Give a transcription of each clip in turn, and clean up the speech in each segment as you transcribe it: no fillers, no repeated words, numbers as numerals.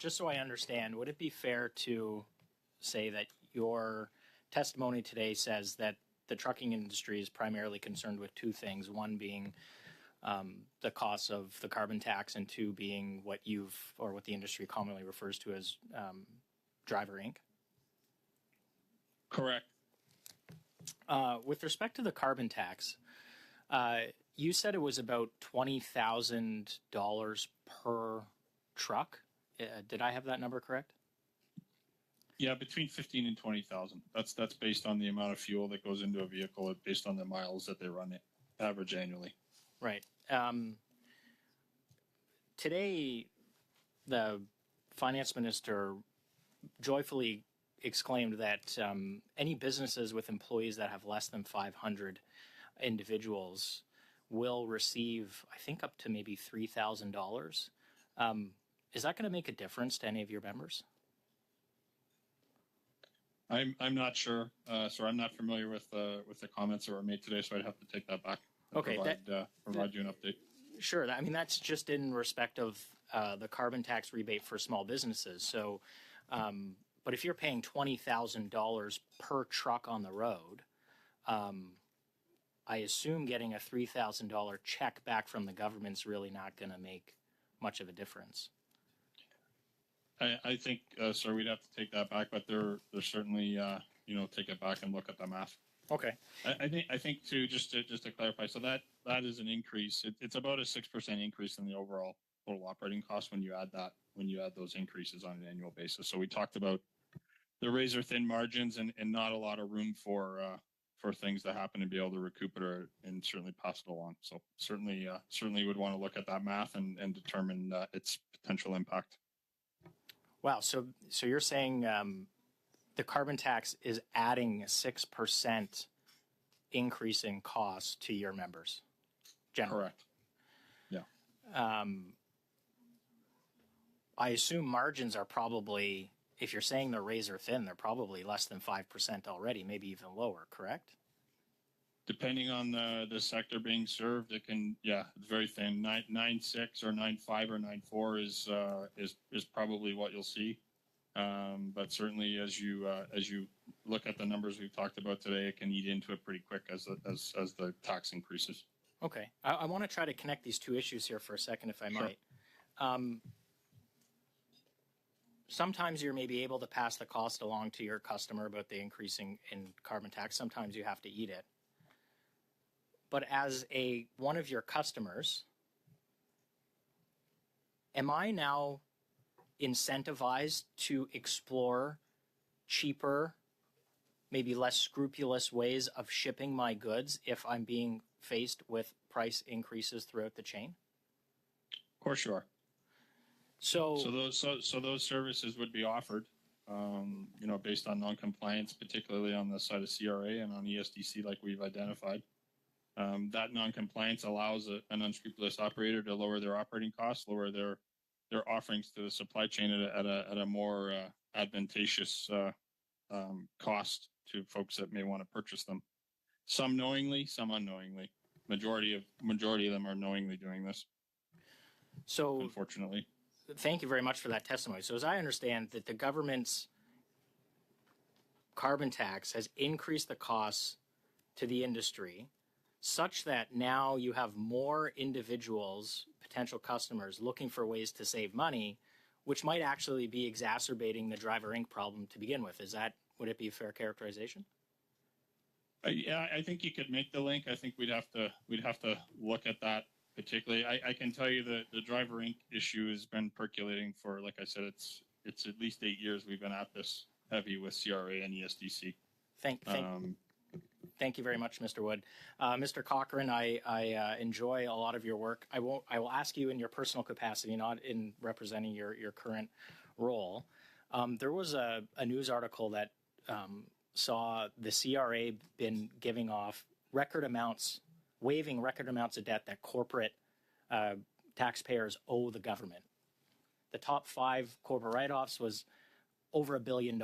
just so I understand, would it be fair to say that your testimony today says that the trucking industry is primarily concerned with two things, one being the cost of the carbon tax, and two being what the industry commonly refers to as driver Inc.? Correct. With respect to the carbon tax, you said it was about $20,000 per truck. Did I have that number correct? Yeah, between 15 and 20,000. That's based on the amount of fuel that goes into a vehicle, based on the miles that they run it, average annually. Right. Today, the finance minister joyfully exclaimed that any businesses with employees that have less than 500 individuals will receive, I think, up to maybe $3,000. Is that going to make a difference to any of your members? I'm not sure, so I'm not familiar with the comments that were made today, so I'd have to take that back. Okay, provide you an update. Sure. I mean, that's just in respect of the carbon tax rebate for small businesses. So, but if you're paying $20,000 per truck on the road, I assume getting a $3,000 check back from the government's really not going to make much of a difference. I think, sir, we'd have to take that back, but they're certainly, take it back and look at the math. Okay. I think too, just to clarify, so that is an increase. It's about a 6% increase in the overall total operating cost when you add those increases on an annual basis. So we talked about the razor thin margins and not a lot of room for things that happen to be able to recoup it and certainly pass it along. So certainly would want to look at that math and determine its potential impact. Wow. So you're saying the carbon tax is adding a 6% increase in cost to your members? Generally. Correct. Yeah. I assume margins are probably, if you're saying they're razor thin, they're probably less than 5% already, maybe even lower, correct? Depending on the sector being served, it can, it's very thin. 9.6 or 9.5 or 9.4 is probably what you'll see. But certainly, as you look at the numbers we've talked about today, it can eat into it pretty quick as the tax increases. Okay, I want to try to connect these two issues here for a second, if I might. Sometimes you're maybe able to pass the cost along to your customer about the increasing in carbon tax. Sometimes you have to eat it. But as one of your customers, am I now incentivized to explore cheaper, maybe less scrupulous ways of shipping my goods if I'm being faced with price increases throughout the chain? Of course you are. So those services would be offered, based on non-compliance, particularly on the side of CRA and on ESDC, like we've identified. That non-compliance allows an unscrupulous operator to lower their operating costs, lower their offerings to the supply chain at a more advantageous cost to folks that may want to purchase them. Some knowingly, some unknowingly. Majority of them are knowingly doing this. So, unfortunately. Thank you very much for that testimony. So as I understand that the government's carbon tax has increased the costs to the industry such that now you have more individuals, potential customers, looking for ways to save money, which might actually be exacerbating the Driver Inc. problem to begin with. Would it be a fair characterization? Yeah, I think you could make the link. I think we'd have to look at that particularly. I can tell you that the Driver Inc. issue has been percolating for, like I said, it's at least 8 years we've been at this heavy with CRA and ESDC. Thank you very much, Mr. Wood. Mr. Cochrane, I enjoy a lot of your work. I will ask you in your personal capacity, not in representing your current role. There was a news article that saw the CRA been giving off waiving record amounts of debt that corporate taxpayers owe the government. The top 5 corporate write-offs was over $1 billion.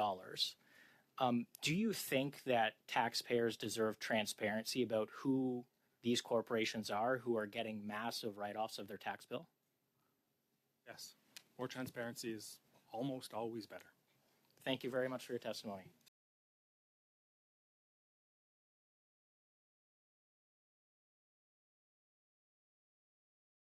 Do you think that taxpayers deserve transparency about who these corporations are who are getting massive write-offs of their tax bill? Yes. More transparency is almost always better. Thank you very much for your testimony.